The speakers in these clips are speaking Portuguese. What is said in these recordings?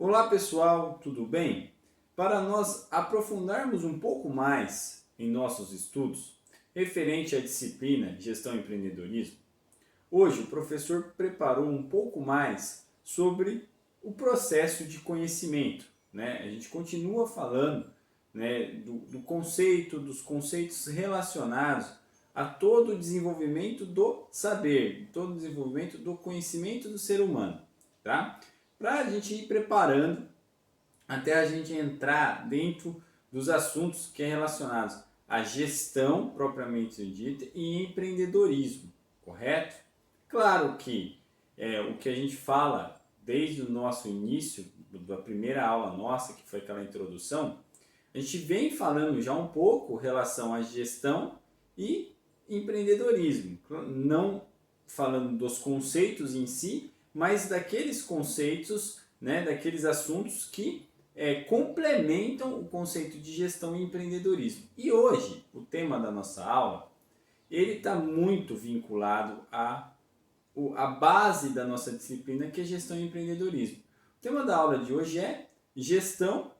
Olá pessoal, tudo bem? Para nós aprofundarmos um pouco mais em nossos estudos referente à disciplina Gestão e Empreendedorismo, hoje o professor preparou um pouco mais sobre o processo de conhecimento. A gente continua falando, do conceito, dos conceitos relacionados a todo o desenvolvimento do saber, todo o desenvolvimento do conhecimento do ser humano, tá? Para a gente ir preparando até a gente entrar dentro dos assuntos que é relacionados à gestão propriamente dita e empreendedorismo, correto? Claro que o que a gente fala desde o nosso início, da primeira aula nossa, que foi aquela introdução, a gente vem falando já um pouco em relação à gestão e empreendedorismo, não falando dos conceitos em si, mas daqueles conceitos, daqueles assuntos que complementam o conceito de gestão e empreendedorismo. E hoje, o tema da nossa aula, ele está muito vinculado à base da nossa disciplina, que é gestão e empreendedorismo. O tema da aula de hoje é gestão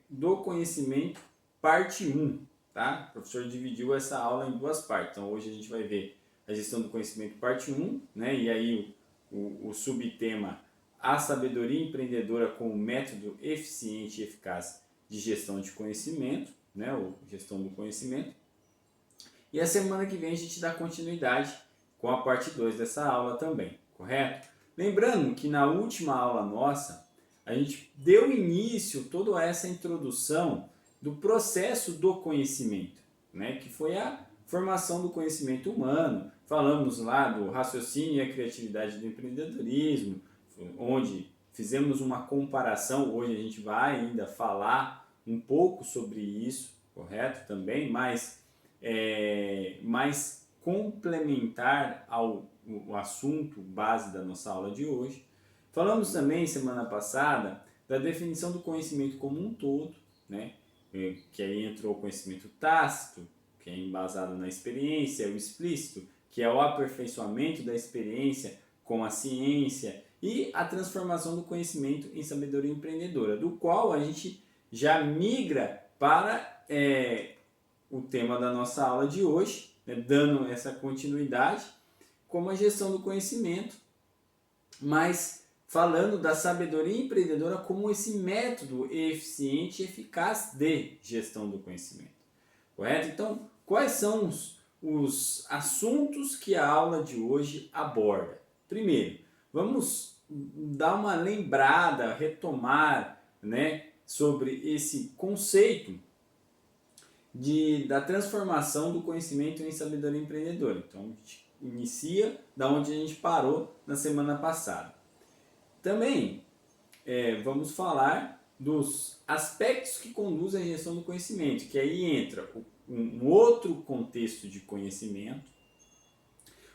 do conhecimento, parte 1. Tá? O professor dividiu essa aula em duas partes. Então, hoje a gente vai ver a gestão do conhecimento, parte 1, e aí o subtema a sabedoria empreendedora como método eficiente e eficaz de gestão de conhecimento, ou gestão do conhecimento. E a semana que vem a gente dá continuidade com a parte 2 dessa aula também, correto? Lembrando que na última aula nossa, a gente deu início toda essa introdução do processo do conhecimento, que foi a formação do conhecimento humano. Falamos lá do raciocínio e a criatividade do empreendedorismo, onde fizemos uma comparação. Hoje a gente vai ainda falar um pouco sobre isso, correto? Também, mas mais complementar ao assunto base da nossa aula de hoje. Falamos também, semana passada, da definição do conhecimento como um todo, que aí entrou o conhecimento tácito, que é embasado na experiência, o explícito, que é o aperfeiçoamento da experiência com a ciência, e a transformação do conhecimento em sabedoria empreendedora, do qual a gente já migra para o tema da nossa aula de hoje, dando essa continuidade, como a gestão do conhecimento, mas falando da sabedoria empreendedora como esse método eficiente e eficaz de gestão do conhecimento. Correto? Então, quais são os assuntos que a aula de hoje aborda? Primeiro, vamos dar uma lembrada, retomar, sobre esse conceito da transformação do conhecimento em sabedoria empreendedora. Então, a gente inicia da onde a gente parou na semana passada. Também vamos falar dos aspectos que conduzem à gestão do conhecimento, que aí entra um outro contexto de conhecimento,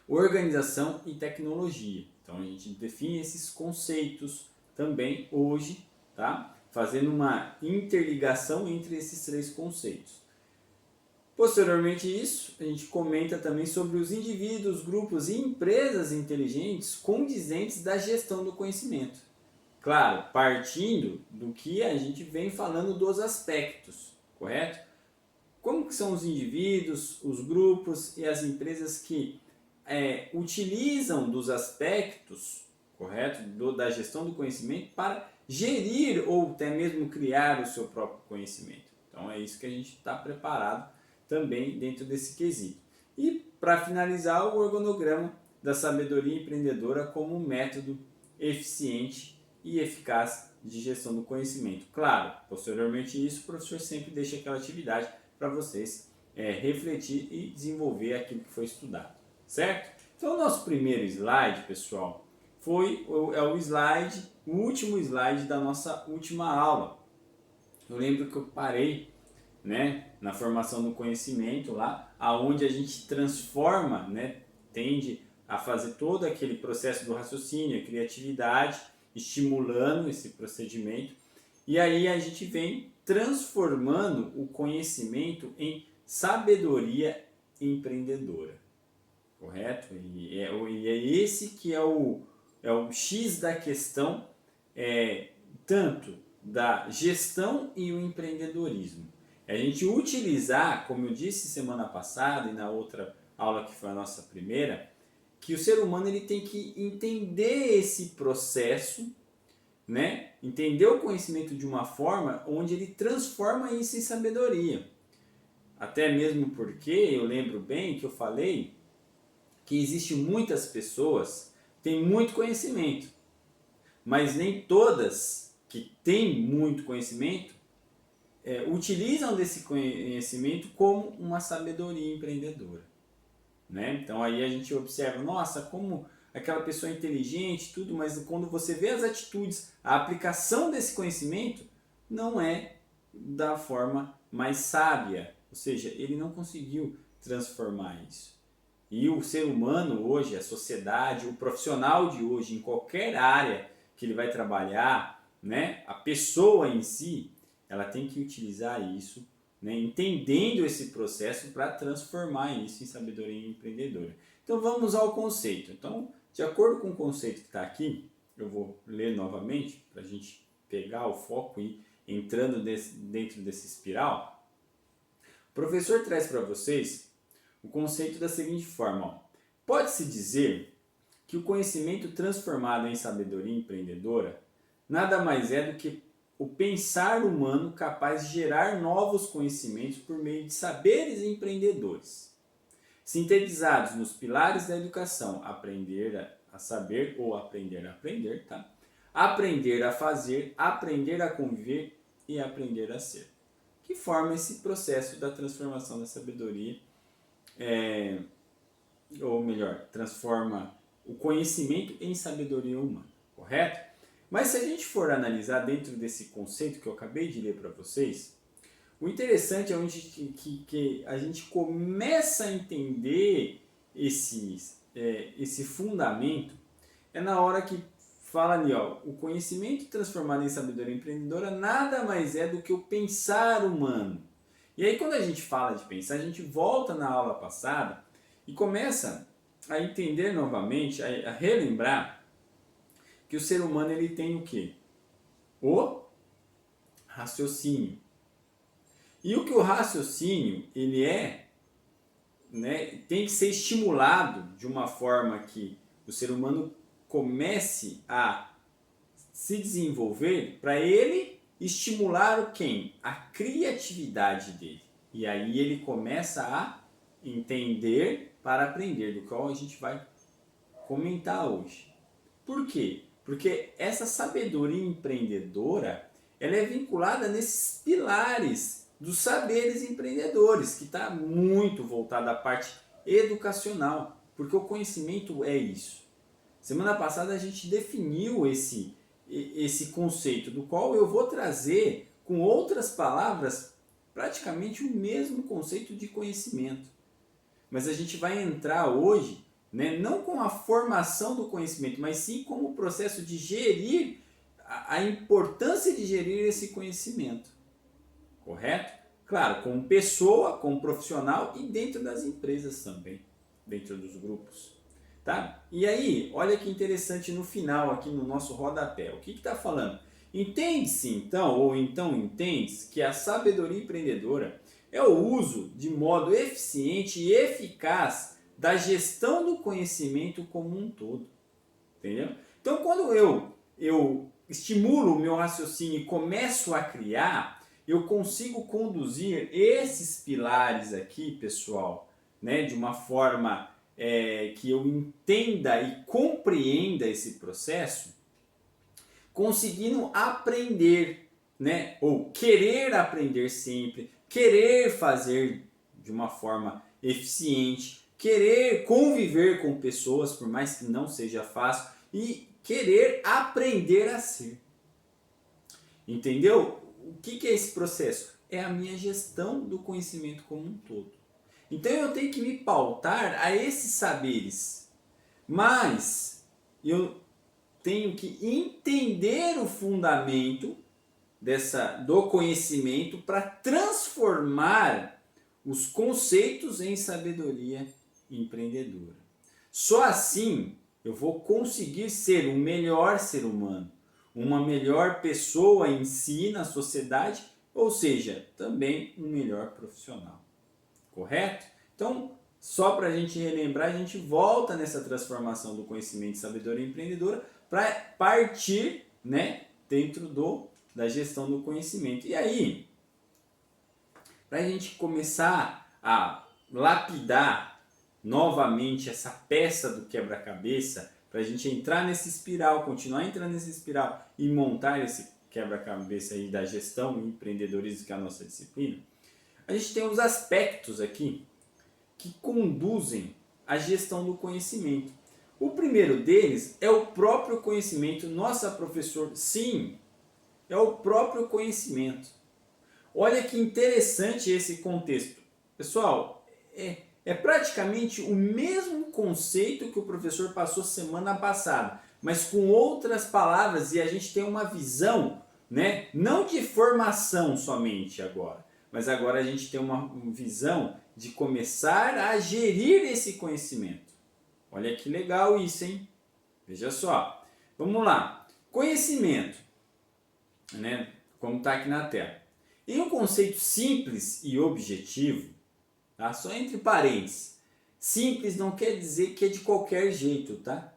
organização e tecnologia. Então a gente define esses conceitos também hoje, tá? Fazendo uma interligação entre esses três conceitos. Posteriormente isso, a gente comenta também sobre os indivíduos, grupos e empresas inteligentes condizentes da gestão do conhecimento. Claro, partindo do que a gente vem falando dos aspectos, correto? Como que são os indivíduos, os grupos e as empresas que utilizam dos aspectos, correto, da gestão do conhecimento para gerir ou até mesmo criar o seu próprio conhecimento. Então é isso que a gente está preparado também dentro desse quesito. E para finalizar, o organograma da sabedoria empreendedora como método eficiente e eficaz de gestão do conhecimento. Claro, posteriormente isso, o professor sempre deixa aquela atividade para vocês refletir e desenvolver aquilo que foi estudado, certo? Então o nosso primeiro slide, pessoal, o último slide da nossa última aula. Eu lembro que eu parei na formação do conhecimento lá, aonde a gente transforma, tende a fazer todo aquele processo do raciocínio, a criatividade, estimulando esse procedimento, e aí a gente vem transformando o conhecimento em sabedoria empreendedora, correto? E é esse que é o X da questão tanto da gestão e o empreendedorismo. É a gente utilizar, como eu disse semana passada e na outra aula que foi a nossa primeira, que o ser humano ele tem que entender esse processo, né? Entender o conhecimento de uma forma onde ele transforma isso em sabedoria. Até mesmo porque eu lembro bem que eu falei que existem muitas pessoas que têm muito conhecimento, mas nem todas que têm muito conhecimento utilizam desse conhecimento como uma sabedoria empreendedora. Né? Então aí a gente observa, nossa, como aquela pessoa é inteligente, tudo, mas quando você vê as atitudes, a aplicação desse conhecimento não é da forma mais sábia, ou seja, ele não conseguiu transformar isso. E o ser humano hoje, a sociedade, o profissional de hoje, em qualquer área que ele vai trabalhar, né, a pessoa em si, ela tem que utilizar isso, né, entendendo esse processo para transformar isso em sabedoria empreendedora. Então vamos ao conceito. Então, de acordo com o conceito que está aqui, eu vou ler novamente para a gente pegar o foco e entrando dentro desse espiral. O professor traz para vocês o conceito da seguinte forma: pode-se dizer que o conhecimento transformado em sabedoria empreendedora nada mais é do que o pensar humano capaz de gerar novos conhecimentos por meio de saberes empreendedores, sintetizados nos pilares da educação: aprender a saber ou aprender a aprender, tá? Aprender a fazer, aprender a conviver e aprender a ser. Que forma esse processo da transformação da sabedoria, ou melhor, transforma o conhecimento em sabedoria humana, correto? Mas se a gente for analisar dentro desse conceito que eu acabei de ler para vocês, o interessante é onde que a gente começa a entender esse fundamento, é na hora que fala ali, ó, o conhecimento transformado em sabedoria empreendedora nada mais é do que o pensar humano. E aí quando a gente fala de pensar, a gente volta na aula passada e começa a entender novamente, a relembrar que o ser humano ele tem o quê? O raciocínio. E o que o raciocínio ele né, tem que ser estimulado de uma forma que o ser humano comece a se desenvolver para ele estimular o quem? A criatividade dele. E aí ele começa a entender para aprender, do qual a gente vai comentar hoje. Por quê? Porque essa sabedoria empreendedora ela é vinculada nesses pilares dos saberes empreendedores, que está muito voltada à parte educacional, porque o conhecimento é isso. Semana passada a gente definiu esse conceito, do qual eu vou trazer com outras palavras praticamente o mesmo conceito de conhecimento. Mas a gente vai entrar hoje, né, não com a formação do conhecimento, mas sim com o processo de gerir, a importância de gerir esse conhecimento. Correto? Claro, como pessoa, como profissional e dentro das empresas também, dentro dos grupos. Tá? E aí, olha que interessante no final, aqui no nosso rodapé. O que está falando? Entende-se então, ou então entende-se, que a sabedoria empreendedora é o uso de modo eficiente e eficaz da gestão do conhecimento como um todo. Entendeu? Então, quando eu estimulo o meu raciocínio e começo a criar, eu consigo conduzir esses pilares aqui, pessoal, né, de uma forma que eu entenda e compreenda esse processo, conseguindo aprender, né, ou querer aprender sempre, querer fazer de uma forma eficiente, querer conviver com pessoas, por mais que não seja fácil, e querer aprender a ser. Entendeu? O que é esse processo? É a minha gestão do conhecimento como um todo. Então eu tenho que me pautar a esses saberes, mas eu tenho que entender o fundamento do conhecimento para transformar os conceitos em sabedoria empreendedora. Só assim eu vou conseguir ser um melhor ser humano, uma melhor pessoa em si, na sociedade, ou seja, também um melhor profissional. Correto? Então, só para a gente relembrar, a gente volta nessa transformação do conhecimento de sabedoria empreendedora para partir, né, dentro da gestão do conhecimento. E aí, para a gente começar a lapidar novamente essa peça do quebra-cabeça, para a gente entrar nesse espiral, continuar entrando nesse espiral e montar esse quebra-cabeça aí da gestão e empreendedorismo, que é a nossa disciplina, a gente tem os aspectos aqui que conduzem à gestão do conhecimento. O primeiro deles é o próprio conhecimento. Nossa, professor, sim, é o próprio conhecimento. Olha que interessante esse contexto. Pessoal, é praticamente o mesmo conceito que o professor passou semana passada, mas com outras palavras, e a gente tem uma visão, né, não de formação somente agora, mas agora a gente tem uma visão de começar a gerir esse conhecimento. Olha que legal isso, hein? Veja só. Vamos lá. Conhecimento, né, como está aqui na tela. Em um conceito simples e objetivo, tá? Só entre parênteses, simples não quer dizer que é de qualquer jeito, tá?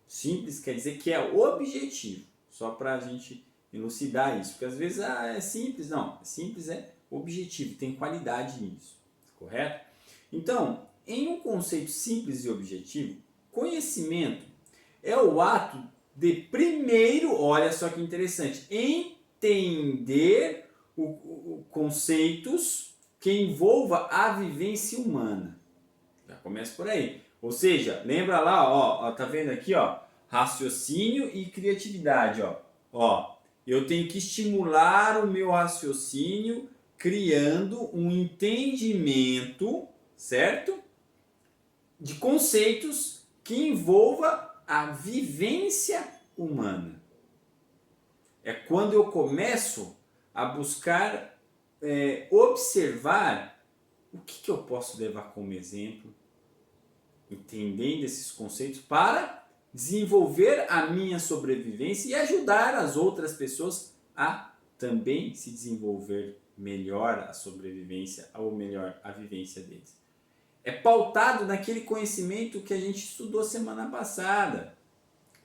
Simples quer dizer que é objetivo, só para a gente elucidar isso, porque às vezes é simples, não, simples é objetivo, tem qualidade nisso, correto? Então, em um conceito simples e objetivo, conhecimento é o ato de primeiro, olha só que interessante, entender conceitos que envolva a vivência humana. Já começa por aí. Ou seja, lembra lá, ó, tá vendo aqui, ó, raciocínio e criatividade, ó. Eu tenho que estimular o meu raciocínio criando um entendimento, certo? De conceitos que envolva a vivência humana. É quando eu começo a buscar observar o que eu posso levar como exemplo, entendendo esses conceitos para desenvolver a minha sobrevivência e ajudar as outras pessoas a também se desenvolver melhor a sobrevivência, ou melhor, a vivência deles. É pautado naquele conhecimento que a gente estudou semana passada,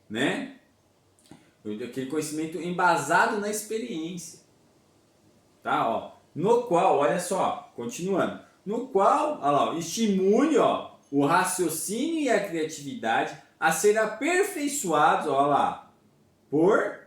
né? Aquele conhecimento embasado na experiência. Tá, ó, no qual, olha só, continuando, no qual, olha lá, estimule, ó, o raciocínio e a criatividade a ser aperfeiçoados, olha lá, por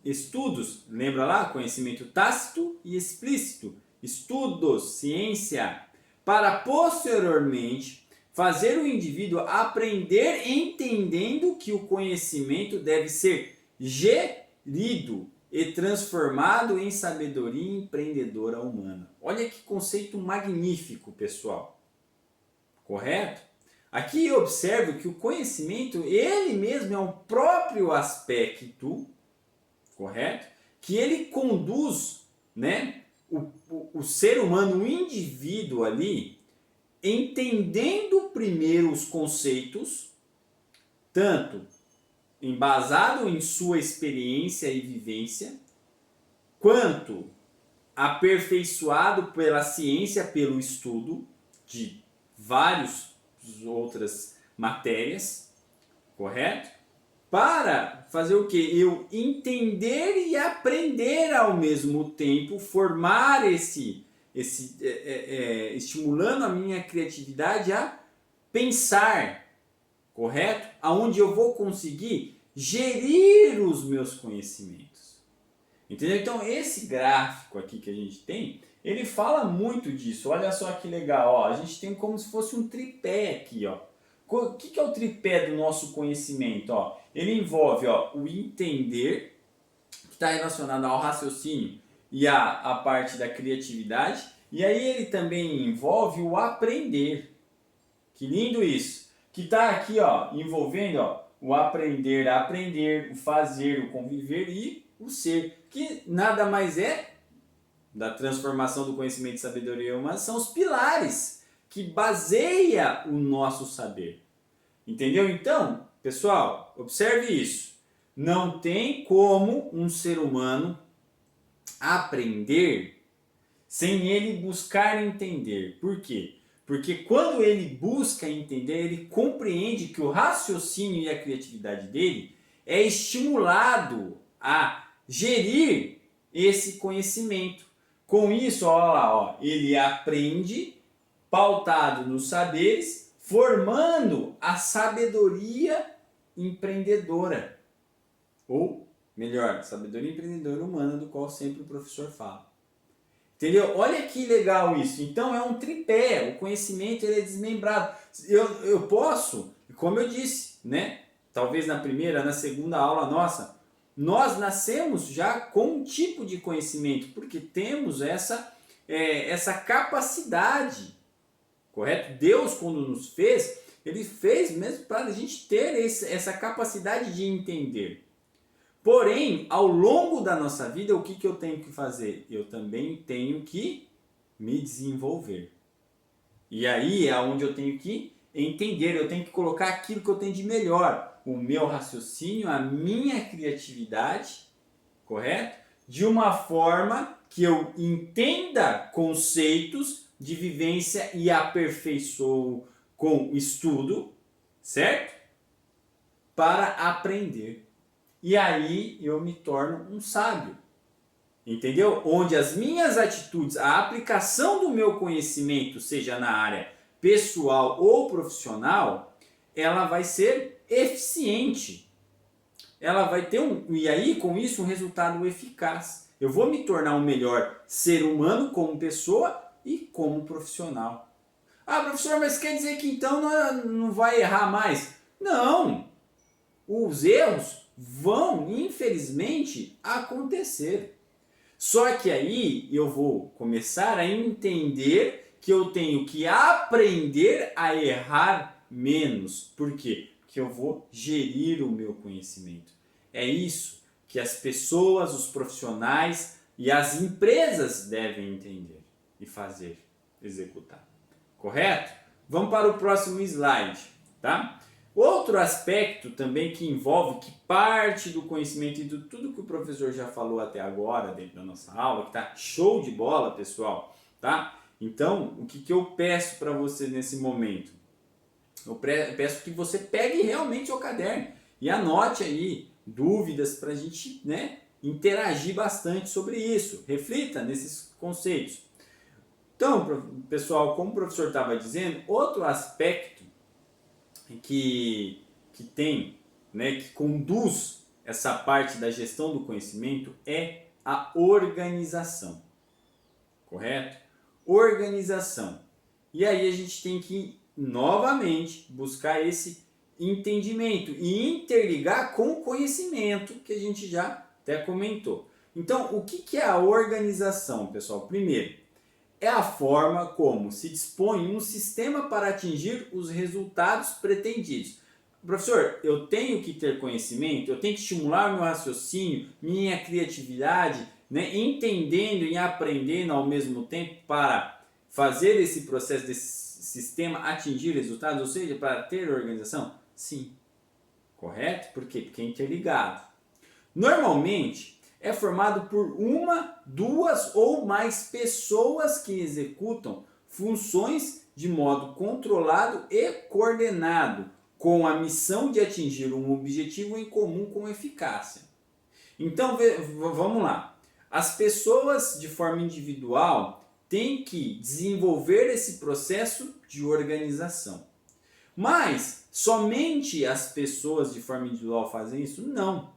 estudos, lembra lá, conhecimento tácito e explícito, estudos, ciência, para posteriormente fazer o indivíduo aprender entendendo que o conhecimento deve ser gerido e transformado em sabedoria empreendedora humana. Olha que conceito magnífico, pessoal. Correto? Aqui eu observo que o conhecimento, ele mesmo é um próprio aspecto, correto? Que ele conduz, né, o ser humano, o indivíduo ali, entendendo primeiro os conceitos, tanto embasado em sua experiência e vivência, quanto aperfeiçoado pela ciência, pelo estudo de várias outras matérias, correto? Para fazer o que? Eu entender e aprender ao mesmo tempo, formar estimulando a minha criatividade a pensar, correto? Aonde eu vou conseguir gerir os meus conhecimentos. Entendeu? Então esse gráfico aqui que a gente tem, ele fala muito disso. Olha só que legal, ó. A gente tem como se fosse um tripé aqui, ó. O que é o tripé do nosso conhecimento? Ó? Ele envolve, ó, o entender, que está relacionado ao raciocínio e a parte da criatividade. E aí ele também envolve o aprender. Que lindo isso! Que está aqui, ó, envolvendo, ó, o aprender a aprender, o fazer, o conviver e o ser. Que nada mais é da transformação do conhecimento de sabedoria humana, são os pilares que baseia o nosso saber. Entendeu? Então, pessoal, observe isso. não tem como um ser humano aprender sem ele buscar entender. Por quê? Porque quando ele busca entender, ele compreende que o raciocínio e a criatividade dele é estimulado a gerir esse conhecimento. Com isso, olha lá, ó, ele aprende pautado nos saberes, formando a sabedoria empreendedora. Ou, melhor, sabedoria empreendedora humana, do qual sempre o professor fala. Entendeu? Olha que legal isso. Então é um tripé, o conhecimento ele é desmembrado. Eu posso, como eu disse, né? Talvez na primeira, na segunda aula nossa, nós nascemos já com um tipo de conhecimento, porque temos essa capacidade, correto? Deus, quando nos fez, ele fez mesmo para a gente ter essa capacidade de entender. Porém, ao longo da nossa vida, o que eu tenho que fazer? Eu também tenho que me desenvolver. E aí é onde eu tenho que entender, eu tenho que colocar aquilo que eu tenho de melhor, o meu raciocínio, a minha criatividade, correto? De uma forma que eu entenda conceitos de vivência e aperfeiçoo com estudo, certo? Para aprender. E aí eu me torno um sábio. Entendeu? Onde as minhas atitudes, a aplicação do meu conhecimento, seja na área pessoal ou profissional, ela vai ser eficiente. Ela vai ter e aí com isso um resultado eficaz. Eu vou me tornar um melhor ser humano como pessoa e como profissional. Ah, professor, mas quer dizer que então não vai errar mais? Não! Os erros vão, infelizmente, acontecer. Só que aí eu vou começar a entender que eu tenho que aprender a errar menos. Por quê? Porque eu vou gerir o meu conhecimento. É isso que as pessoas, os profissionais e as empresas devem entender e fazer, executar. Correto? Vamos para o próximo slide, tá? Outro aspecto também que envolve, que parte do conhecimento e de tudo que o professor já falou até agora dentro da nossa aula, que tá show de bola, pessoal, tá? Então, o que eu peço para você nesse momento? Eu peço que você pegue realmente o caderno e anote aí dúvidas para a gente, né, interagir bastante sobre isso. Reflita nesses conceitos. Então, pessoal, como o professor estava dizendo, outro aspecto que tem, né, que conduz essa parte da gestão do conhecimento é a organização, correto? Organização. E aí a gente tem que novamente buscar esse entendimento e interligar com o conhecimento que a gente já até comentou. Então, o que é a organização, pessoal? Primeiro, é a forma como se dispõe um sistema para atingir os resultados pretendidos. Professor, eu tenho que ter conhecimento, eu tenho que estimular meu raciocínio, minha criatividade, né, entendendo e aprendendo ao mesmo tempo para fazer esse processo desse sistema atingir resultados, ou seja, para ter organização? Sim. Correto? Por quê? Porque é interligado. Normalmente, é formado por uma, duas ou mais pessoas que executam funções de modo controlado e coordenado, com a missão de atingir um objetivo em comum com eficácia. Então, vamos lá. As pessoas de forma individual têm que desenvolver esse processo de organização. Mas somente as pessoas de forma individual fazem isso? Não.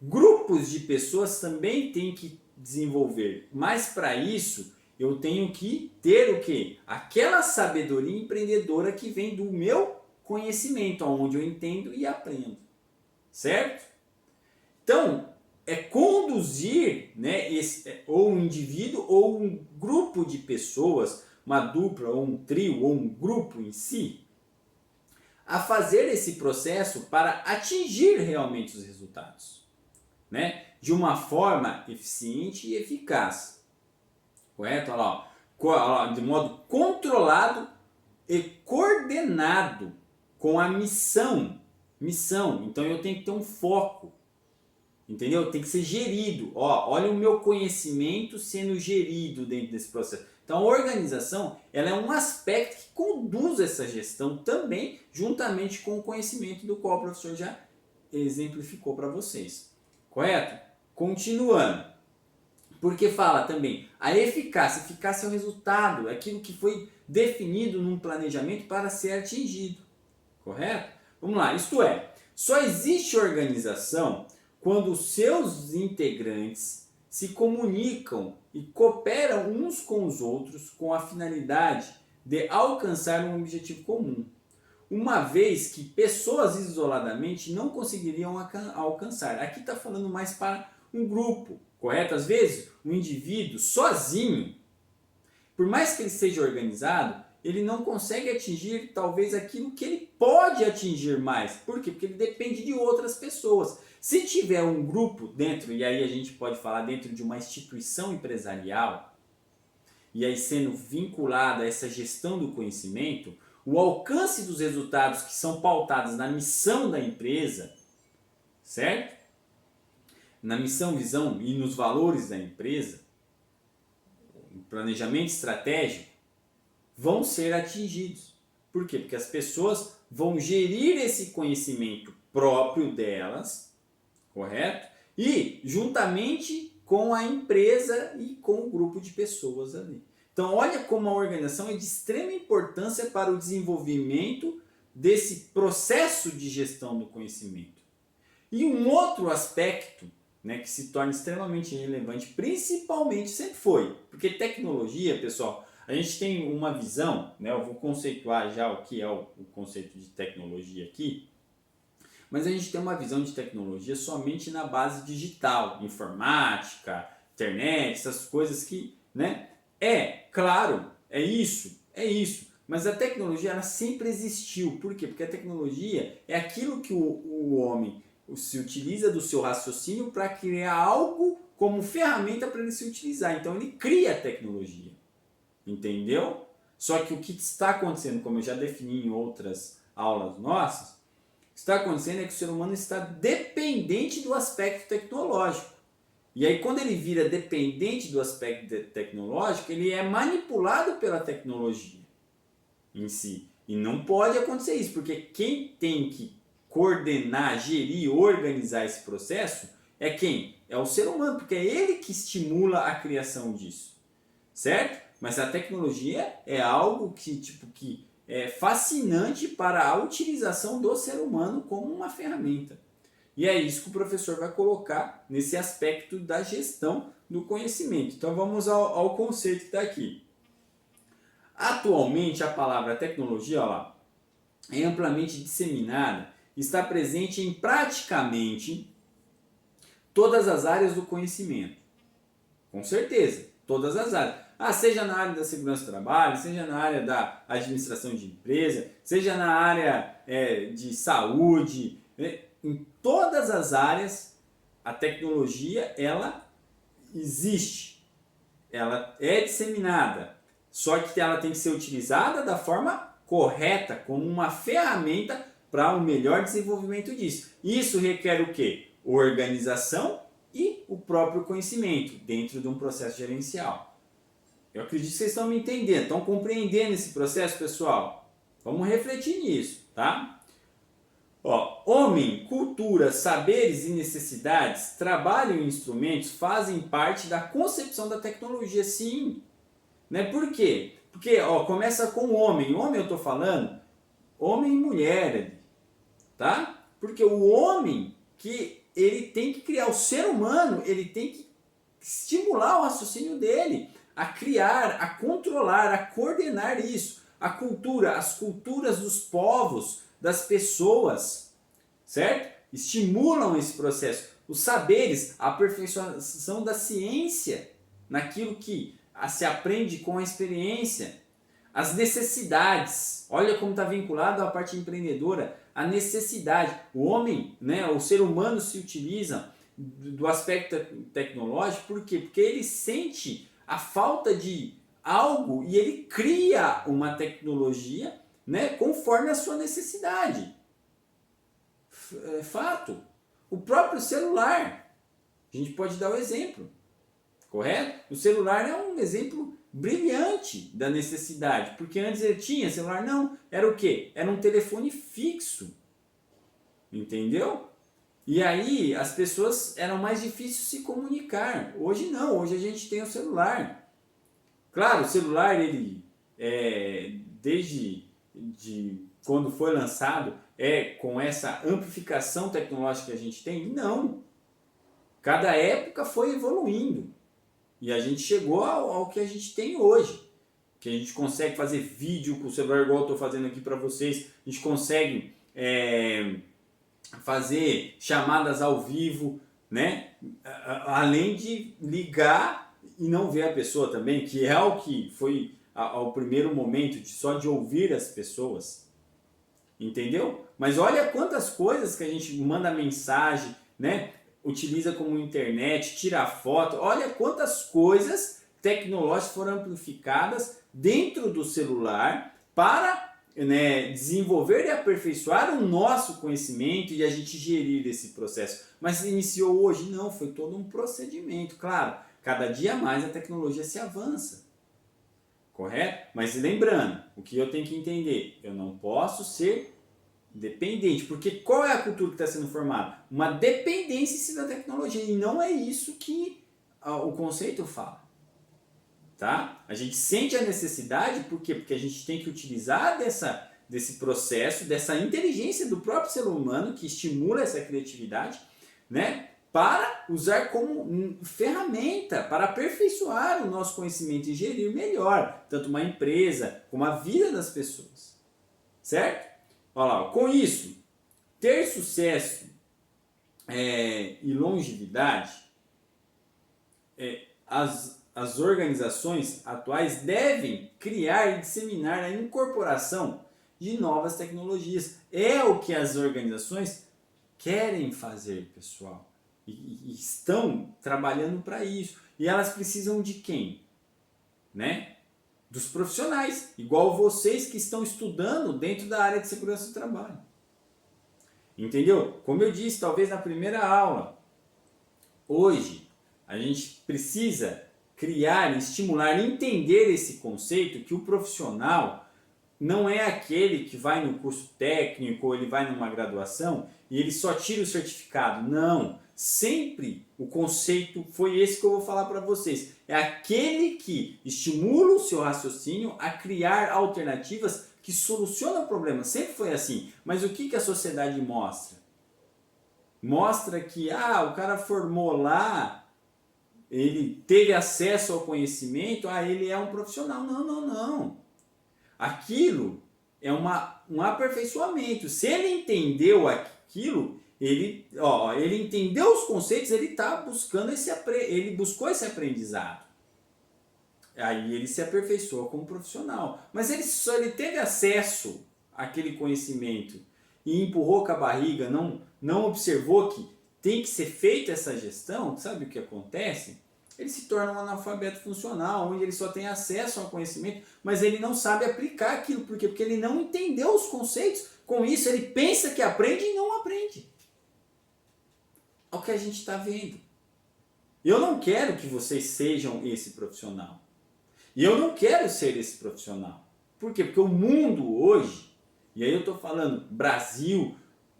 Grupos de pessoas também têm que desenvolver, mas para isso eu tenho que ter o quê? Aquela sabedoria empreendedora que vem do meu conhecimento, onde eu entendo e aprendo, certo? Então, é conduzir, né, ou um indivíduo ou um grupo de pessoas, uma dupla ou um trio ou um grupo em si, a fazer esse processo para atingir realmente os resultados, né? De uma forma eficiente e eficaz. Correto? Olha lá, de modo controlado e coordenado com a missão. Então eu tenho que ter um foco. Entendeu? Tem que ser gerido. Ó, olha o meu conhecimento sendo gerido dentro desse processo. Então, a organização, ela é um aspecto que conduz essa gestão também, juntamente com o conhecimento do qual o professor já exemplificou para vocês. Correto? Continuando. Porque fala também a eficácia. Eficácia é o resultado, é aquilo que foi definido num planejamento para ser atingido. Correto? Vamos lá. Isto é, só existe organização quando os seus integrantes se comunicam e cooperam uns com os outros com a finalidade de alcançar um objetivo comum, uma vez que pessoas isoladamente não conseguiriam alcançar. Aqui está falando mais para um grupo, correto? Às vezes, um indivíduo sozinho, por mais que ele seja organizado, ele não consegue atingir talvez aquilo que ele pode atingir mais. Por quê? Porque ele depende de outras pessoas. Se tiver um grupo dentro, e aí a gente pode falar dentro de uma instituição empresarial, e aí sendo vinculada a essa gestão do conhecimento, o alcance dos resultados que são pautados na missão da empresa, certo? Na missão, visão e nos valores da empresa, o planejamento estratégico, vão ser atingidos. Por quê? Porque as pessoas vão gerir esse conhecimento próprio delas, correto? E juntamente com a empresa e com o grupo de pessoas ali. Então, olha como a organização é de extrema importância para o desenvolvimento desse processo de gestão do conhecimento. E um outro aspecto, né, que se torna extremamente relevante, principalmente sempre foi, porque tecnologia, pessoal, a gente tem uma visão, né, eu vou conceituar já o que é o conceito de tecnologia aqui, mas a gente tem uma visão de tecnologia somente na base digital, informática, internet, essas coisas que, né? Claro, é isso, mas a tecnologia ela sempre existiu. Por quê? Porque a tecnologia é aquilo que o homem se utiliza do seu raciocínio para criar algo como ferramenta para ele se utilizar. Então ele cria a tecnologia, entendeu? Só que o que está acontecendo, como eu já defini em outras aulas nossas, o que está acontecendo é que o ser humano está dependente do aspecto tecnológico. E aí quando ele vira dependente do aspecto tecnológico, ele é manipulado pela tecnologia em si. E não pode acontecer isso, porque quem tem que coordenar, gerir, organizar esse processo é quem? É o ser humano, porque é ele que estimula a criação disso. Certo? Mas a tecnologia é algo que é fascinante para a utilização do ser humano como uma ferramenta. E é isso que o professor vai colocar nesse aspecto da gestão do conhecimento. Então vamos ao conceito que está aqui. Atualmente a palavra tecnologia, ó lá, é amplamente disseminada, está presente em praticamente todas as áreas do conhecimento. Com certeza, todas as áreas. Seja na área da segurança do trabalho, seja na área da administração de empresa, seja na área de saúde, né? Em todas as áreas a tecnologia ela existe, ela é disseminada, só que ela tem que ser utilizada da forma correta, como uma ferramenta para um melhor desenvolvimento disso. Isso requer o quê? Organização e o próprio conhecimento dentro de um processo gerencial. Eu acredito que vocês estão me entendendo, estão compreendendo esse processo, pessoal? Vamos refletir nisso, tá? Homem, cultura, saberes e necessidades, trabalho e instrumentos fazem parte da concepção da tecnologia, sim. Né? Por quê? Porque começa com o homem. Homem eu estou falando, homem e mulher, tá? Porque o homem que ele tem que criar, o ser humano, ele tem que estimular o raciocínio dele a criar, a controlar, a coordenar isso. A cultura, as culturas dos povos, das pessoas, certo? Estimulam esse processo. Os saberes, a aperfeiçoação da ciência, naquilo que se aprende com a experiência. As necessidades, olha como está vinculado à parte empreendedora, a necessidade. O homem, né, o ser humano se utiliza do aspecto tecnológico, por quê? Porque ele sente a falta de algo e ele cria uma tecnologia, né, conforme a sua necessidade. Fato. O próprio celular. A gente pode dar o exemplo, correto? O celular é um exemplo brilhante da necessidade, porque antes ele tinha celular, não, era o quê? Era um telefone fixo, entendeu? E aí as pessoas eram mais difíceis de se comunicar. Hoje não, hoje a gente tem o celular. Claro, o celular ele desde quando foi lançado com essa amplificação tecnológica que a gente tem? Não. Cada época foi evoluindo. E a gente chegou ao que a gente tem hoje. Que a gente consegue fazer vídeo com o celular igual eu estou fazendo aqui para vocês. A gente consegue fazer chamadas ao vivo, né? Além de ligar e não ver a pessoa também, que é o que foi ao primeiro momento, só de ouvir as pessoas. Entendeu? Mas olha quantas coisas que a gente manda mensagem, né? Utiliza como internet, tira foto. Olha quantas coisas tecnológicas foram amplificadas dentro do celular para, né, desenvolver e aperfeiçoar o nosso conhecimento e a gente gerir esse processo. Mas iniciou hoje? Não, foi todo um procedimento. Claro, cada dia mais a tecnologia se avança. Correto? Mas lembrando, o que eu tenho que entender? Eu não posso ser dependente, porque qual é a cultura que está sendo formada? Uma dependência em cima da tecnologia, e não é isso que o conceito fala. Tá? A gente sente a necessidade, por quê? Porque a gente tem que utilizar desse processo, dessa inteligência do próprio ser humano, que estimula essa criatividade, né? Para usar como ferramenta, para aperfeiçoar o nosso conhecimento e gerir melhor, tanto uma empresa como a vida das pessoas. Certo? Olha lá, com isso, ter sucesso e longevidade, as organizações atuais devem criar e disseminar a incorporação de novas tecnologias. É o que as organizações querem fazer, pessoal. E estão trabalhando para isso. E elas precisam de quem? Né? Dos profissionais, igual vocês que estão estudando dentro da área de segurança do trabalho. Entendeu? Como eu disse, talvez na primeira aula, hoje a gente precisa criar, estimular, entender esse conceito que o profissional não é aquele que vai no curso técnico ou ele vai numa graduação e ele só tira o certificado. Não, sempre o conceito foi esse que eu vou falar para vocês. É aquele que estimula o seu raciocínio a criar alternativas que solucionam o problema. Sempre foi assim. Mas o que a sociedade mostra? Mostra que o cara formou lá, ele teve acesso ao conhecimento, ele é um profissional. Não. Aquilo é um aperfeiçoamento. Se ele entendeu aquilo, ele entendeu os conceitos, ele está buscando ele buscou esse aprendizado. Aí ele se aperfeiçoou como profissional. Mas ele teve acesso àquele conhecimento e empurrou com a barriga, não observou que tem que ser feita essa gestão. Sabe o que acontece? Ele se torna um analfabeto funcional, onde ele só tem acesso ao conhecimento, mas ele não sabe aplicar aquilo. Por quê? Porque ele não entendeu os conceitos. Com isso, ele pensa que aprende e não aprende. É o que a gente está vendo. Eu não quero que vocês sejam esse profissional. E eu não quero ser esse profissional. Por quê? Porque o mundo hoje, e aí eu estou falando Brasil,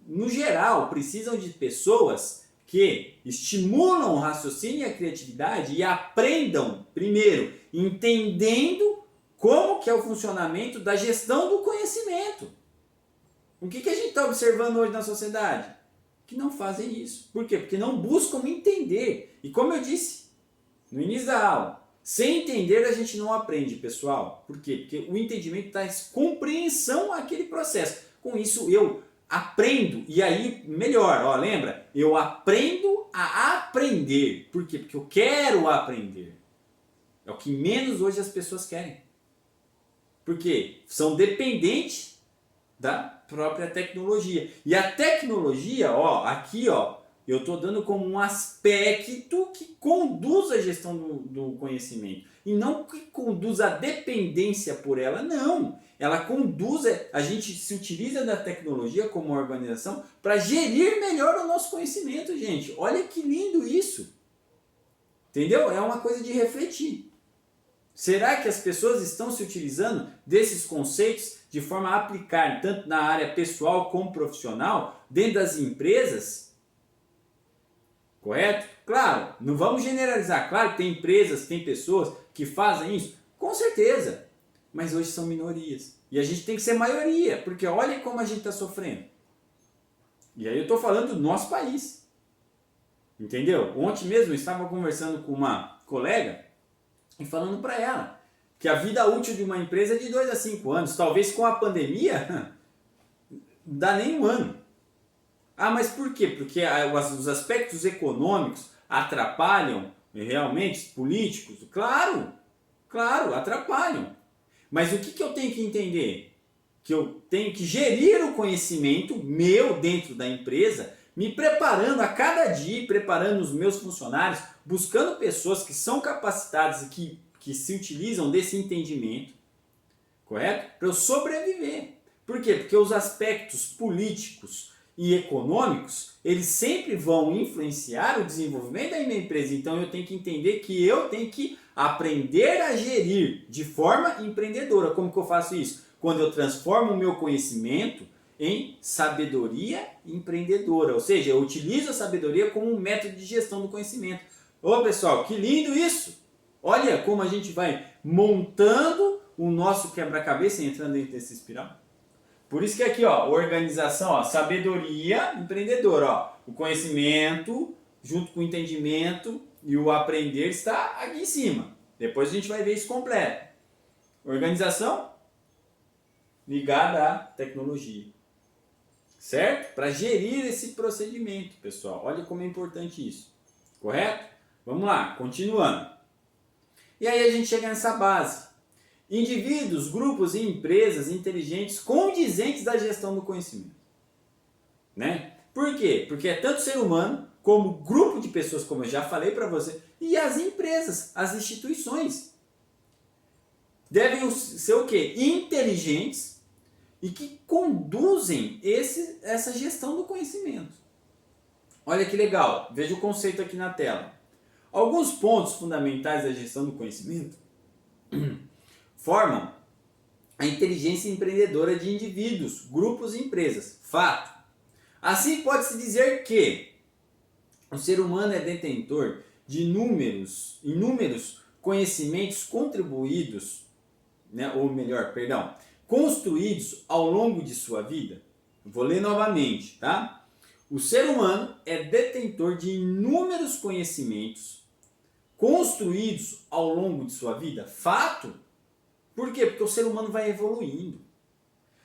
no geral, precisam de pessoas que estimulam o raciocínio e a criatividade e aprendam, primeiro, entendendo como que é o funcionamento da gestão do conhecimento. O que a gente está observando hoje na sociedade? Que não fazem isso. Por quê? Porque não buscam entender. E como eu disse no início da aula, sem entender a gente não aprende, pessoal. Por quê? Porque o entendimento traz compreensão àquele processo. Com isso eu aprendo, e aí melhor, lembra? Eu aprendo a aprender. Por quê? Porque eu quero aprender. É o que menos hoje as pessoas querem. Porque são dependentes da própria tecnologia. E a tecnologia, aqui, eu estou dando como um aspecto que conduz a gestão do conhecimento. E não que conduz a dependência por ela, não. Ela conduz, a gente se utiliza da tecnologia como organização para gerir melhor o nosso conhecimento, gente. Olha que lindo isso. Entendeu? É uma coisa de refletir. Será que as pessoas estão se utilizando desses conceitos de forma a aplicar tanto na área pessoal como profissional dentro das empresas? Correto? Claro, não vamos generalizar. Claro que tem empresas, tem pessoas que fazem isso. Com certeza. Mas hoje são minorias. E a gente tem que ser maioria, porque olha como a gente está sofrendo. E aí eu estou falando do nosso país. Entendeu? Ontem mesmo eu estava conversando com uma colega e falando para ela que a vida útil de uma empresa é de 2 a 5 anos. Talvez com a pandemia, dá nem um ano. Ah, mas por quê? Porque os aspectos econômicos atrapalham realmente os políticos? Claro, claro, atrapalham. Mas o que eu tenho que entender? Que eu tenho que gerir o conhecimento meu dentro da empresa, me preparando a cada dia, preparando os meus funcionários, buscando pessoas que são capacitadas e que se utilizam desse entendimento, correto? Para eu sobreviver. Por quê? Porque os aspectos políticos e econômicos, eles sempre vão influenciar o desenvolvimento da minha empresa. Então eu tenho que entender que eu tenho que aprender a gerir de forma empreendedora. Como que eu faço isso? Quando eu transformo o meu conhecimento em sabedoria empreendedora. Ou seja, eu utilizo a sabedoria como um método de gestão do conhecimento. Ô pessoal, que lindo isso! Olha como a gente vai montando o nosso quebra-cabeça e entrando dentro dessa espiral. Por isso que aqui, ó, organização, ó, sabedoria empreendedora, ó, o conhecimento junto com o entendimento e o aprender está aqui em cima. Depois a gente vai ver isso completo. Organização ligada à tecnologia. Certo? Para gerir esse procedimento, pessoal. Olha como é importante isso. Correto? Vamos lá, continuando. E aí a gente chega nessa base. Indivíduos, grupos e empresas inteligentes condizentes da gestão do conhecimento. Né? Por quê? Porque é tanto ser humano, como grupo de pessoas, como eu já falei para você, e as empresas, as instituições. Devem ser o quê? Inteligentes e que conduzem essa gestão do conhecimento. Olha que legal, veja o conceito aqui na tela. Alguns pontos fundamentais da gestão do conhecimento formam a inteligência empreendedora de indivíduos, grupos e empresas. Fato. Assim pode-se dizer que o ser humano é detentor de inúmeros conhecimentos contribuídos, né, ou melhor, perdão, construídos ao longo de sua vida. Vou ler novamente, tá? O ser humano é detentor de inúmeros conhecimentos construídos ao longo de sua vida. Fato. Por quê? Porque o ser humano vai evoluindo.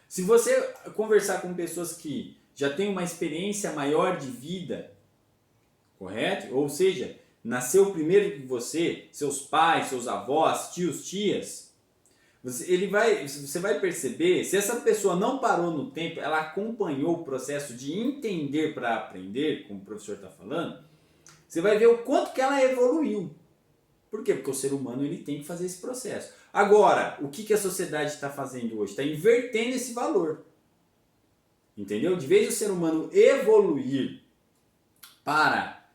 Se você conversar com pessoas que já têm uma experiência maior de vida, correto? Ou seja, nasceu primeiro que você, seus pais, seus avós, tios, tias, você vai perceber, se essa pessoa não parou no tempo, ela acompanhou o processo de entender para aprender, como o professor está falando, você vai ver o quanto que ela evoluiu. Por quê? Porque o ser humano ele tem que fazer esse processo. Agora, o que a sociedade está fazendo hoje? Está invertendo esse valor. Entendeu? De vez do ser humano evoluir para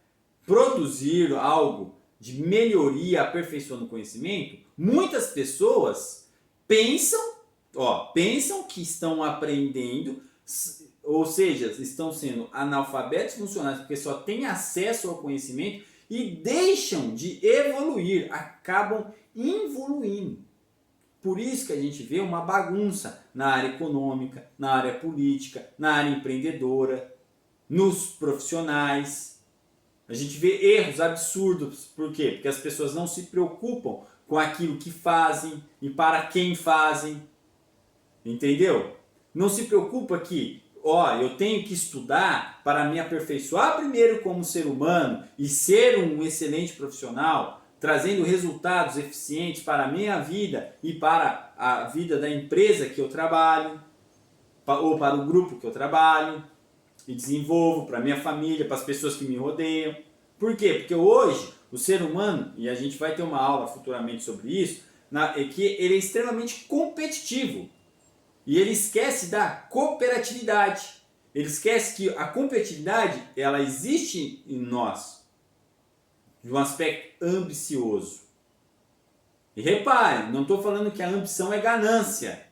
produzir algo de melhoria, aperfeiçoando o conhecimento, muitas pessoas pensam que estão aprendendo, ou seja, estão sendo analfabetos funcionais porque só têm acesso ao conhecimento e deixam de evoluir, acabam involuindo. Por isso que a gente vê uma bagunça na área econômica, na área política, na área empreendedora, nos profissionais. A gente vê erros absurdos. Por quê? Porque as pessoas não se preocupam com aquilo que fazem e para quem fazem. Entendeu? Não se preocupa que, eu tenho que estudar para me aperfeiçoar primeiro como ser humano e ser um excelente profissional, trazendo resultados eficientes para a minha vida e para a vida da empresa que eu trabalho, ou para o grupo que eu trabalho e desenvolvo, para a minha família, para as pessoas que me rodeiam. Por quê? Porque hoje o ser humano, e a gente vai ter uma aula futuramente sobre isso, é que ele é extremamente competitivo e ele esquece da cooperatividade. Ele esquece que a competitividade ela existe em nós. de um aspecto ambicioso. E repare, não estou falando que a ambição é ganância,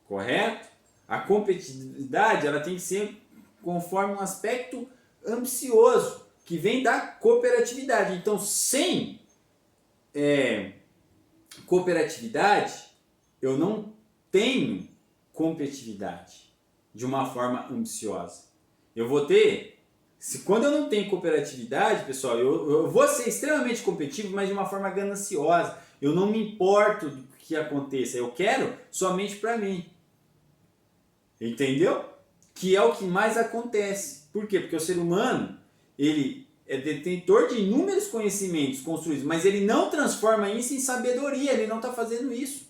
correto? A competitividade ela tem que ser conforme um aspecto ambicioso, que vem da cooperatividade. Então, sem cooperatividade, eu não tenho competitividade de uma forma ambiciosa. Eu vou ter, quando eu não tenho cooperatividade, pessoal, eu vou ser extremamente competitivo, mas de uma forma gananciosa. Eu não me importo do que aconteça, eu quero somente para mim. Entendeu? Que é o que mais acontece. Por quê? Porque o ser humano, ele é detentor de inúmeros conhecimentos construídos, mas ele não transforma isso em sabedoria, ele não está fazendo isso.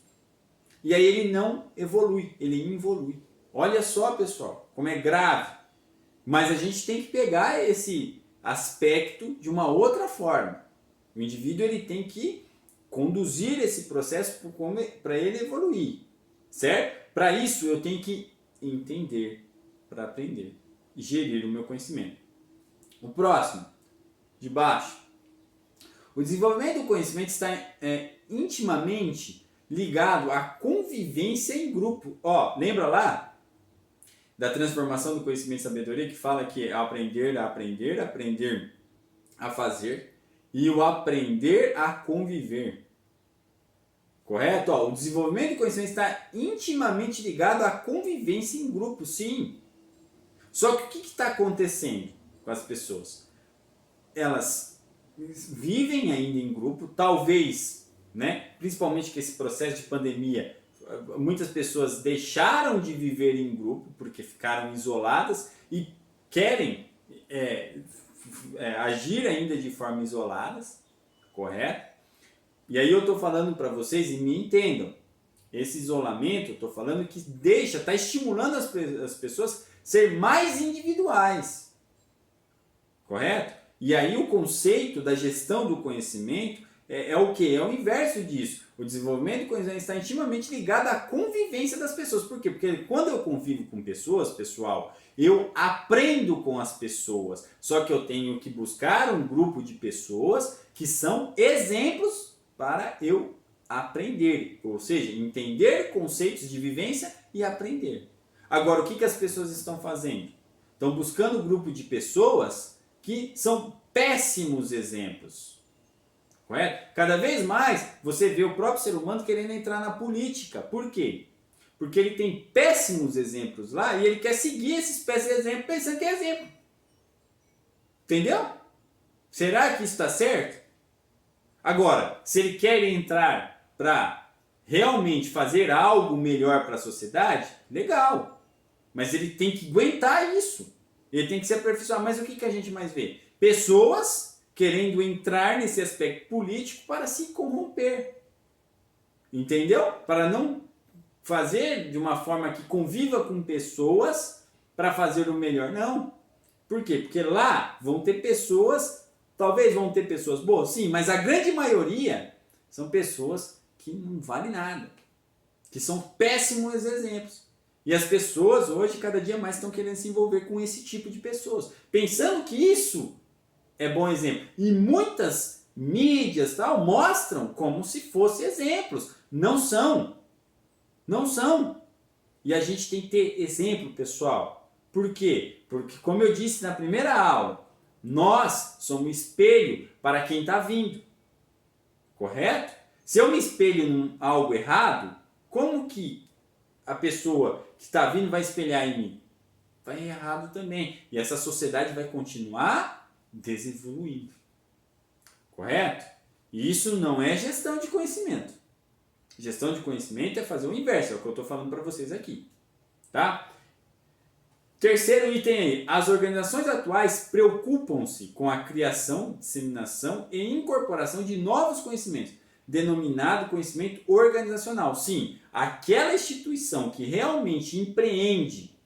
E aí ele não evolui, ele involui. Olha só, pessoal, como é grave. Mas a gente tem que pegar esse aspecto de uma outra forma. O indivíduo ele tem que conduzir esse processo para ele evoluir, certo? Para isso eu tenho que entender para aprender e gerir o meu conhecimento. O próximo, de baixo. O desenvolvimento do conhecimento está intimamente ligado à convivência em grupo. Lembra lá da transformação do conhecimento em sabedoria que fala que é aprender a aprender, aprender a fazer e o aprender a conviver. Correto? O desenvolvimento do conhecimento está intimamente ligado à convivência em grupo, sim. Só que o que está acontecendo com as pessoas? Elas vivem ainda em grupo, talvez, principalmente com esse processo de pandemia, muitas pessoas deixaram de viver em grupo porque ficaram isoladas e querem agir ainda de forma isoladas, correto? E aí eu estou falando para vocês, e me entendam, esse isolamento, eu estou falando que está estimulando as pessoas a ser mais individuais, correto? E aí o conceito da gestão do conhecimento é o quê? É o inverso disso. O desenvolvimento do conhecimento está intimamente ligado à convivência das pessoas. Por quê? Porque quando eu convivo com pessoas, pessoal, eu aprendo com as pessoas. Só que eu tenho que buscar um grupo de pessoas que são exemplos para eu aprender. Ou seja, entender conceitos de vivência e aprender. Agora, o que as pessoas estão fazendo? Estão buscando um grupo de pessoas que são péssimos exemplos. Correto? Cada vez mais você vê o próprio ser humano querendo entrar na política. Por quê? Porque ele tem péssimos exemplos lá e ele quer seguir esses péssimos exemplos pensando que é exemplo. Entendeu? Será que isso está certo? Agora, se ele quer entrar para realmente fazer algo melhor para a sociedade, legal. Mas ele tem que aguentar isso. Ele tem que se aperfeiçoar. Mas o que a gente mais vê? Pessoas querendo entrar nesse aspecto político para se corromper. Entendeu? Para não fazer de uma forma que conviva com pessoas para fazer o melhor. Não. Por quê? Porque lá vão ter pessoas, talvez vão ter pessoas boas, sim, mas a grande maioria são pessoas que não valem nada. Que são péssimos exemplos. E as pessoas hoje, cada dia mais, estão querendo se envolver com esse tipo de pessoas. Pensando que isso é bom exemplo. E muitas mídias mostram como se fossem exemplos. Não são. Não são. E a gente tem que ter exemplo, pessoal. Por quê? Porque, como eu disse na primeira aula, nós somos espelho para quem está vindo. Correto? Se eu me espelho em algo errado, como que a pessoa que está vindo vai espelhar em mim? Vai errado também. E essa sociedade vai continuar desevoluindo. Correto? E isso não é gestão de conhecimento. Gestão de conhecimento é fazer o inverso, é o que eu estou falando para vocês aqui. Tá? Terceiro item aí. As organizações atuais preocupam-se com a criação, disseminação e incorporação de novos conhecimentos, denominado conhecimento organizacional. Sim, aquela instituição que realmente empreende,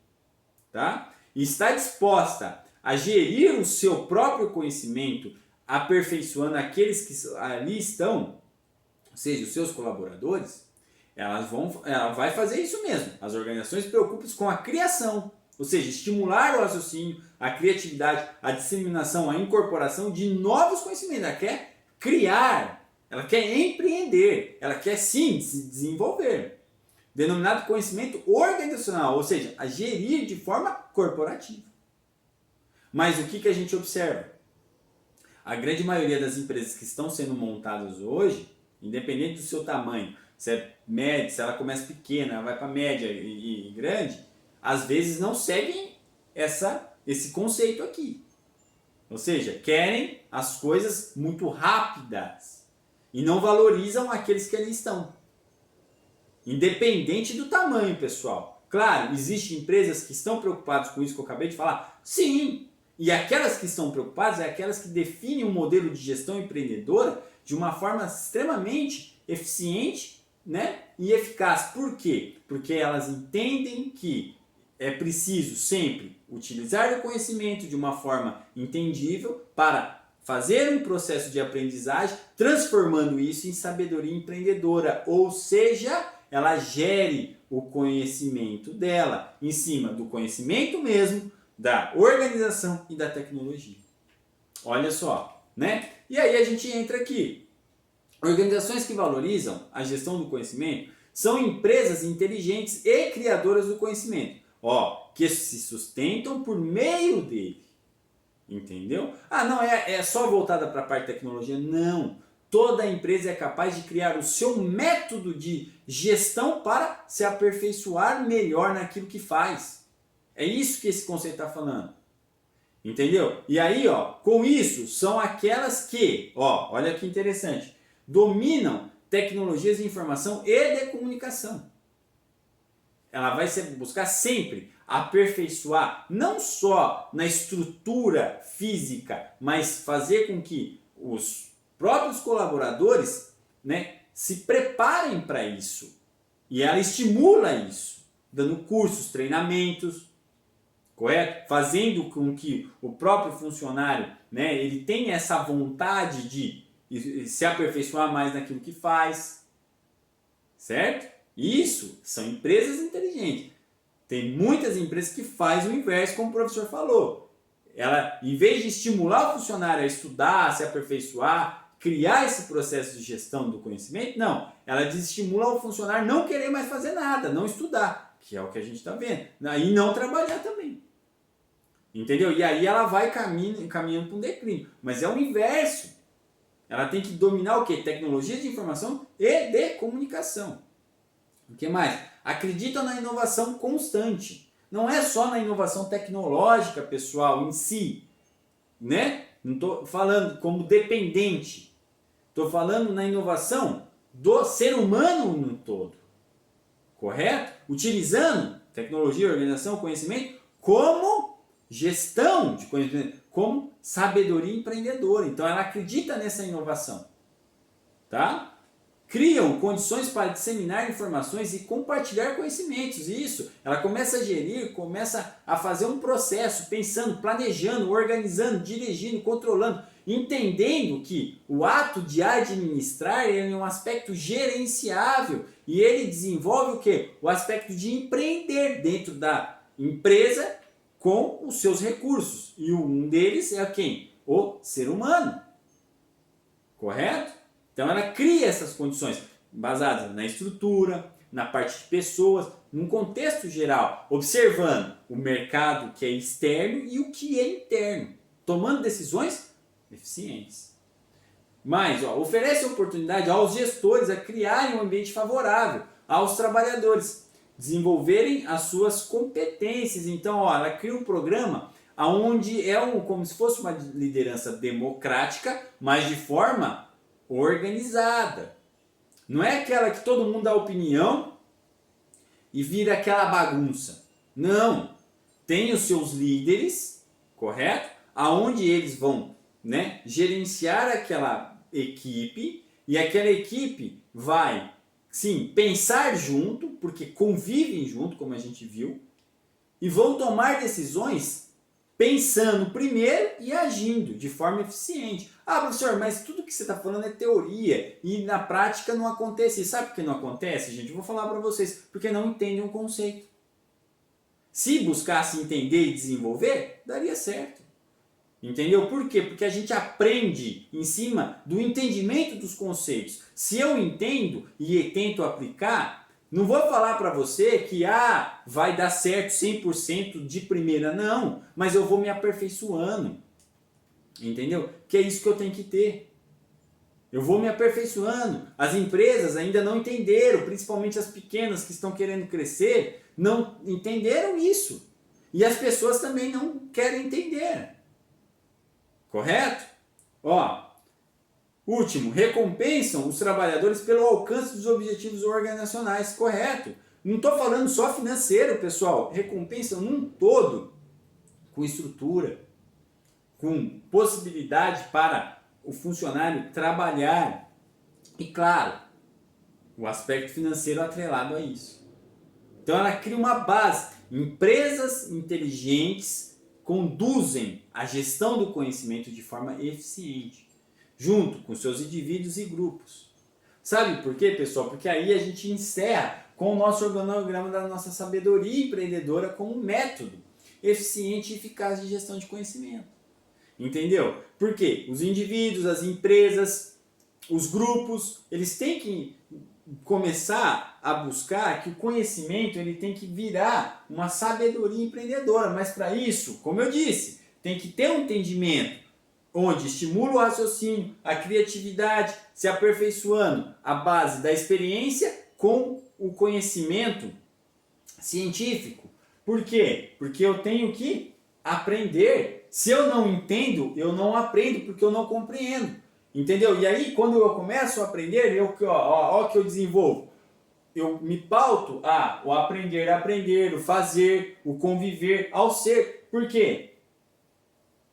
tá? E está disposta a gerir o seu próprio conhecimento, aperfeiçoando aqueles que ali estão, ou seja, os seus colaboradores, ela vai fazer isso mesmo. As organizações preocupam-se com a criação, ou seja, estimular o raciocínio, a criatividade, a disseminação, a incorporação de novos conhecimentos. Ela quer criar, ela quer empreender, ela quer sim se desenvolver. Denominado conhecimento organizacional, ou seja, a gerir de forma corporativa. Mas o que a gente observa? A grande maioria das empresas que estão sendo montadas hoje, independente do seu tamanho, se é médio, se ela começa pequena, ela vai para média e grande, às vezes não seguem esse conceito aqui. Ou seja, querem as coisas muito rápidas e não valorizam aqueles que ali estão. Independente do tamanho, pessoal. Claro, existem empresas que estão preocupadas com isso que eu acabei de falar? Sim! E aquelas que estão preocupadas é aquelas que definem um modelo de gestão empreendedora de uma forma extremamente eficiente, né, e eficaz. Por quê? Porque elas entendem que é preciso sempre utilizar o conhecimento de uma forma entendível para fazer um processo de aprendizagem, transformando isso em sabedoria empreendedora, ou seja, ela gere o conhecimento dela em cima do conhecimento mesmo, da organização e da tecnologia. Olha só, né? E aí a gente entra aqui. Organizações que valorizam a gestão do conhecimento são empresas inteligentes e criadoras do conhecimento, que se sustentam por meio dele. Entendeu? Ah, não, é só voltada para a parte de tecnologia? Não. Toda empresa é capaz de criar o seu método de gestão para se aperfeiçoar melhor naquilo que faz. É isso que esse conceito está falando. Entendeu? E aí, com isso, são aquelas que, olha que interessante, dominam tecnologias de informação e de comunicação. Ela vai buscar sempre aperfeiçoar, não só na estrutura física, mas fazer com que os próprios colaboradores, né, se preparem para isso. E ela estimula isso, dando cursos, treinamentos, correto? Fazendo com que o próprio funcionário, né, ele tenha essa vontade de se aperfeiçoar mais naquilo que faz, certo? Isso são empresas inteligentes. Tem muitas empresas que fazem o inverso, como o professor falou. Ela, em vez de estimular o funcionário a estudar, se aperfeiçoar, criar esse processo de gestão do conhecimento, não. Ela desestimula o funcionário não querer mais fazer nada, não estudar, que é o que a gente está vendo. E não trabalhar também. Entendeu? E aí ela vai caminhando para um declínio. Mas é o inverso. Ela tem que dominar o quê? Tecnologias de informação e de comunicação. O que mais? Acreditam na inovação constante. Não é só na inovação tecnológica, pessoal, em si. Né? Não estou falando como dependente. Estou falando na inovação do ser humano no todo. Correto? Utilizando tecnologia, organização, conhecimento como gestão de conhecimento, como sabedoria empreendedora. Então ela acredita nessa inovação. Tá? Criam condições para disseminar informações e compartilhar conhecimentos. Isso, ela começa a gerir, começa a fazer um processo, pensando, planejando, organizando, dirigindo, controlando, entendendo que o ato de administrar é um aspecto gerenciável e ele desenvolve o quê? O aspecto de empreender dentro da empresa com os seus recursos. E um deles é quem? O ser humano. Correto? Então ela cria essas condições baseadas na estrutura, na parte de pessoas, num contexto geral, observando o mercado que é externo e o que é interno, tomando decisões eficientes. Mas oferece oportunidade aos gestores a criarem um ambiente favorável aos trabalhadores, desenvolverem as suas competências. Então ela cria um programa onde como se fosse uma liderança democrática, mas de forma organizada. Não é aquela que todo mundo dá opinião e vira aquela bagunça. Não. Tem os seus líderes, correto? Aonde eles vão, né, gerenciar aquela equipe e aquela equipe vai, sim, pensar junto, porque convivem junto, como a gente viu, e vão tomar decisões pensando primeiro e agindo de forma eficiente. Ah, professor, mas tudo que você está falando é teoria e na prática não acontece. E sabe por que não acontece, gente? Eu vou falar para vocês. Porque não entendem o conceito. se buscasse entender e desenvolver, daria certo. Entendeu? Por quê? Porque a gente aprende em cima do entendimento dos conceitos. Se eu entendo e tento aplicar, não vou falar para você que vai dar certo 100% de primeira, não. Mas eu vou me aperfeiçoando. Entendeu? Que é isso que eu tenho que ter. Eu vou me aperfeiçoando. As empresas ainda não entenderam, principalmente as pequenas que estão querendo crescer, não entenderam isso. E as pessoas também não querem entender. Correto? Último, recompensam os trabalhadores pelo alcance dos objetivos organizacionais. Correto? Não estou falando só financeiro, pessoal. Recompensam num todo, com estrutura, com possibilidade para o funcionário trabalhar. E claro, o aspecto financeiro atrelado a isso. Então ela cria uma base. Empresas inteligentes conduzem a gestão do conhecimento de forma eficiente, junto com seus indivíduos e grupos. Sabe por quê, pessoal? Porque aí a gente encerra com o nosso organograma da nossa sabedoria empreendedora como método eficiente e eficaz de gestão de conhecimento. Entendeu? Porque os indivíduos, as empresas, os grupos, eles têm que começar a buscar que o conhecimento ele tem que virar uma sabedoria empreendedora, mas para isso, como eu disse, tem que ter um entendimento onde estimula o raciocínio, a criatividade, se aperfeiçoando a base da experiência com o conhecimento científico. Por quê? Porque eu tenho que aprender. Se eu não entendo, eu não aprendo porque eu não compreendo. Entendeu? E aí, quando eu começo a aprender, o que eu desenvolvo. Eu me pauto o aprender, o fazer, o conviver, ao ser. Por quê?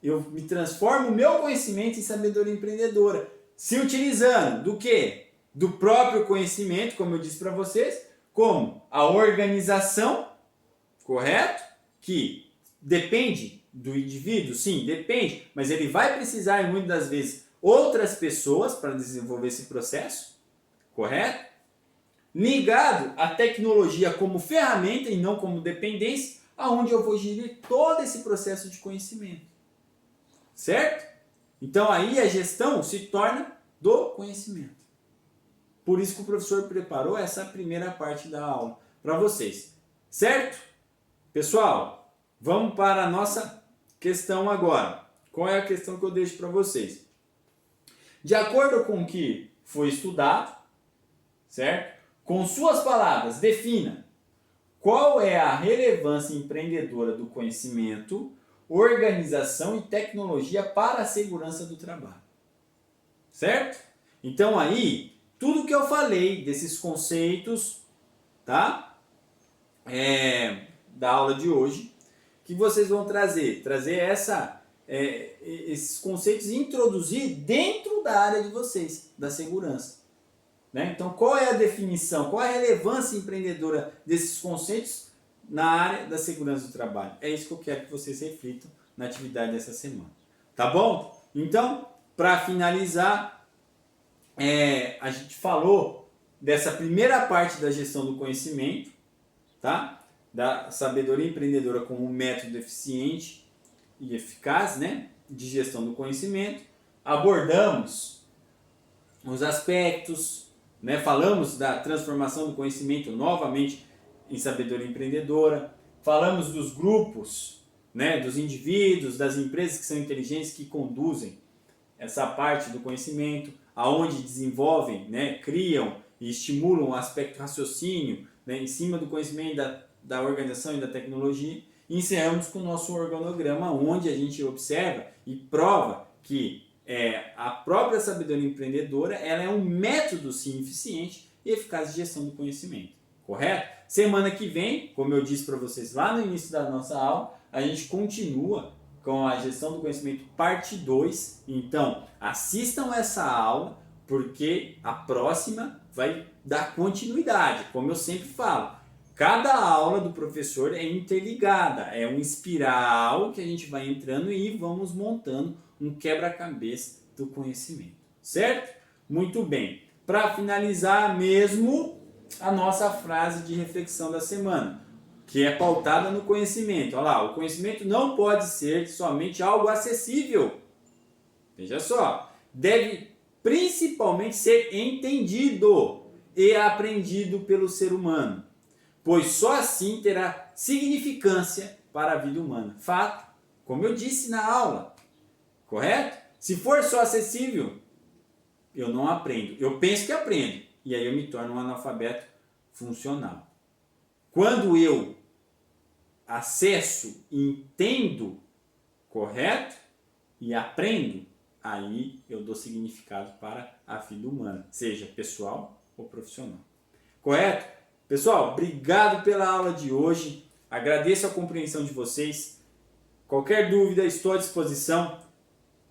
Eu me transformo o meu conhecimento em sabedoria empreendedora. Se utilizando do quê? Do próprio conhecimento, como eu disse para vocês, como a organização, correto? Que depende do indivíduo, sim, depende, mas ele vai precisar, muitas das vezes, outras pessoas para desenvolver esse processo, correto? Ligado à tecnologia como ferramenta e não como dependência, aonde eu vou gerir todo esse processo de conhecimento. Certo? Então aí a gestão se torna do conhecimento. Por isso que o professor preparou essa primeira parte da aula para vocês. Certo? Pessoal, vamos para a nossa questão agora. Qual é a questão que eu deixo para vocês? De acordo com o que foi estudado, certo? Com suas palavras, defina qual é a relevância empreendedora do conhecimento, organização e tecnologia para a segurança do trabalho. Certo? Então aí, tudo que eu falei desses conceitos, tá? Da aula de hoje, que vocês vão trazer esses conceitos e introduzir dentro da área de vocês, da segurança. Né? Então, qual é a definição, qual é a relevância empreendedora desses conceitos na área da segurança do trabalho? É isso que eu quero que vocês reflitam na atividade dessa semana. Tá bom? Então, para finalizar, a gente falou dessa primeira parte da gestão do conhecimento, tá? Da sabedoria empreendedora como método eficiente e eficaz, né, de gestão do conhecimento. Abordamos os aspectos, né, falamos da transformação do conhecimento novamente em sabedoria empreendedora. Falamos dos grupos, né, dos indivíduos, das empresas que são inteligentes, que conduzem essa parte do conhecimento, aonde desenvolvem, né, criam e estimulam o aspecto raciocínio, né, em cima do conhecimento da organização e da tecnologia. E encerramos com o nosso organograma, onde a gente observa e prova que a própria sabedoria empreendedora ela é um método sim eficiente e eficaz de gestão do conhecimento. Correto? Semana que vem, como eu disse para vocês lá no início da nossa aula, a gente continua com a gestão do conhecimento parte 2. Então, assistam essa aula, porque a próxima vai dar continuidade, como eu sempre falo. Cada aula do professor é interligada, é um espiral que a gente vai entrando e vamos montando um quebra-cabeça do conhecimento, certo? Muito bem. Para finalizar mesmo a nossa frase de reflexão da semana. que é pautada no conhecimento. Olha lá, o conhecimento não pode ser somente algo acessível. Veja só, deve principalmente ser entendido e aprendido pelo ser humano, pois só assim terá significância para a vida humana. Fato, como eu disse na aula, correto? Se for só acessível, eu não aprendo. Eu penso que aprendo, e aí eu me torno um analfabeto funcional. Quando eu acesso, entendo, correto? E aprendo, aí eu dou significado para a vida humana, seja pessoal ou profissional. Correto? Pessoal, obrigado pela aula de hoje. Agradeço a compreensão de vocês. Qualquer dúvida, estou à disposição.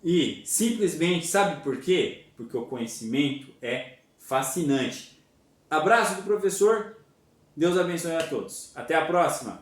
E simplesmente, sabe por quê? Porque o conhecimento é fascinante. Abraço do professor. Deus abençoe a todos. Até a próxima.